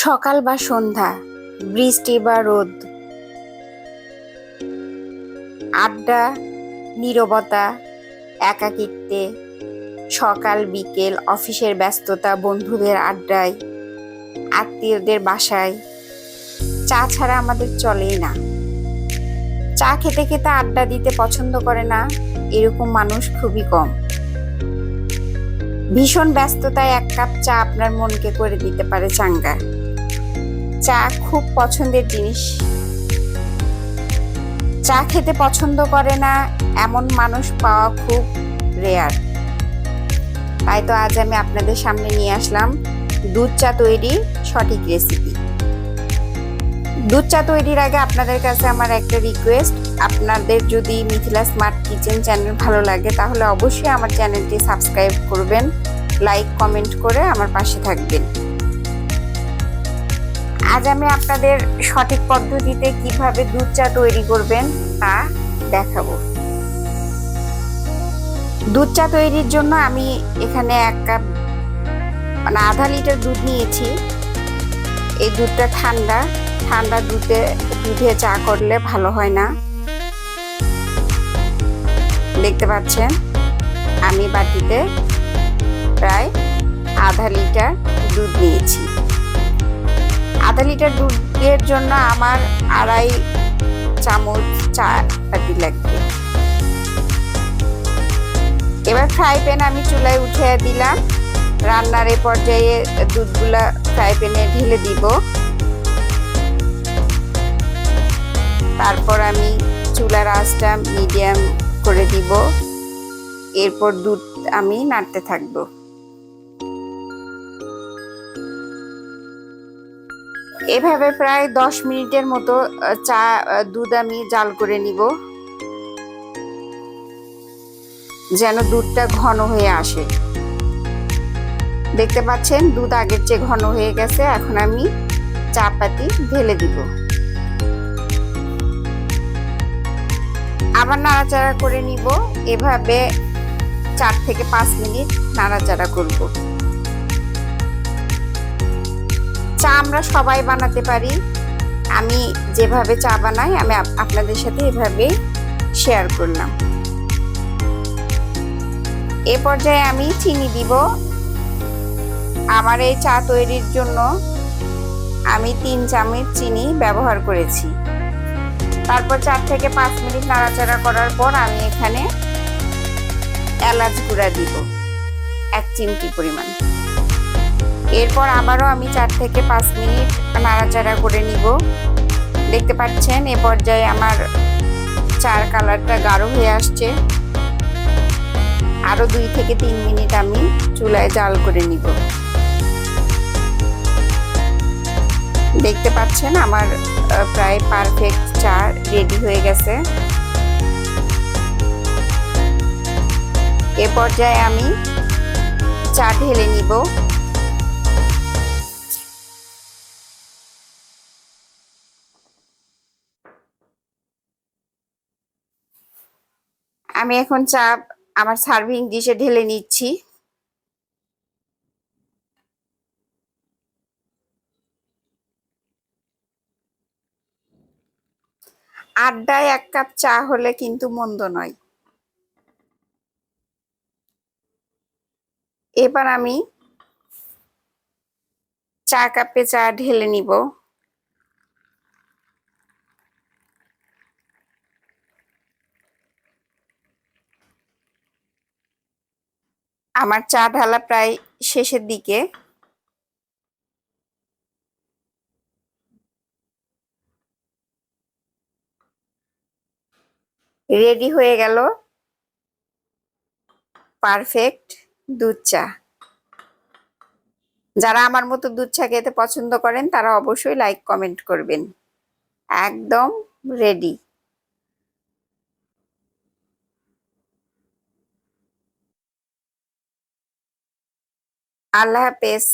সকাল বা সন্ধ্যা, বৃষ্টি বা রোদ, আড্ডা, নীরবতা, একাকিত্বে, সকাল বিকেল, অফিসের ব্যস্ততা, বন্ধুদের আড্ডায়, আত্মীয়দের বাসায়, চা ছাড়া আমাদের চলেই না। চা খেতে খেতে আড্ডা দিতে পছন্দ করে না এরকম মানুষ খুবই কম। ভীষণ ব্যস্ততায় এক কাপ চা আপনার মনকে করে দিতে পারে চাঙ্গা। চা খুব পছন্দের জিনিস। চা খেতে পছন্দ করে না এমন মানুষ পাওয়া খুব রেয়ার। তাই তো আজ আমি আপনাদের সামনে নিয়ে আসলাম দুধ চা তৈরির সঠিক রেসিপি। দুধ চা তৈরির আগে আপনাদের কাছে আমার একটা রিকোয়েস্ট, আপনাদের যদি মিথিলা স্মার্ট কিচেন চ্যানেল ভালো লাগে তাহলে অবশ্যই আমার চ্যানেলটি সাবস্ক্রাইব করবেন, লাইক কমেন্ট করে আমার পাশে থাকবেন। আজ আমি আপনাদের সঠিক পদ্ধতিতে কিভাবে দুধ চা তৈরি করবেন তা দেখাবো। দুধ চা তৈরির জন্য আমি এখানে এক কাপ আধা লিটার দুধ নিয়েছি। এই দুধটা ঠান্ডা দুধে চা করলে ভালো হয় না। দেখতে পাচ্ছেন আমি বাটিতে প্রায় আধা লিটার দুধ নিয়েছি। আধা লিটার দুধের জন্য আমার 2.5 চামচ চা পাতি লাগবে। এবার ফ্রাই প্যান আমি চুলায় উঠিয়ে দিলাম। রান্নার এই পর্যায়ে দুধগুলা ফ্রাই প্যানে ঢেলে দিব। তারপর আমি চুলার আঁচটা মিডিয়াম করে দিব। এরপর দুধ আমি নাড়তে থাকবো। এভাবে প্রায় 10 মিনিটের মতো দুধ আমি জাল করে নিব, যেন দুধটা ঘন হয়ে আসে। দেখতে পাচ্ছেন দুধ আগের চেয়ে ঘন হয়ে গেছে। এখন আমি চা পাতি ঢেলে দিব। আবার নাড়াচাড়া করে নিব। এভাবে 4 থেকে 5 মিনিট নাড়াচাড়া করব। চা আমরা সবাই বানাতে পারি। আমি যেভাবে চা বানাই আমি আপনাদের সাথে এভাবে শেয়ার করলাম। এ পর্যায়ে আমি চিনি দিব। আমার এই চা তৈরির জন্য আমি 3 চামচ চিনি ব্যবহার করেছি। তারপর 4 থেকে 5 মিনিট নাড়াচাড়া করার পর আমি এখানে এলাচ গুঁড়া দিব 1 চিমটি পরিমাণ। এরপর আবারও আমি 4 থেকে 5 মিনিট নাড়াচাড়া করে নিব। দেখতে পাচ্ছেন এ পর্যায়ে আমার চার কালারটা গাঢ় হয়ে আসছে। আরো 2 থেকে 3 মিনিট আমি চুলায় জাল করে নিব। দেখতে পাচ্ছেন আমার প্রায় পারফেক্ট চা রেডি হয়ে গেছে। এ পর্যায়ে আমি চা ঢেলে নিব। আমি এখন চা আমার সার্ভিং ডিশে ঢেলে নিচ্ছি। আড্ডায় 1 কাপ চা হলে কিন্তু মন্দ নয়। এবার আমি চা কাপে চা ঢেলে নিব। আমার চা ঢালা প্রায় শেষের দিকে। রেডি হয়ে গেল পারফেক্ট দুধ চা। যারা আমার মতো দুধ চা খেতে পছন্দ করেন তারা অবশ্যই লাইক কমেন্ট করবেন। একদম রেডি। আল্লাহ হাফেজ।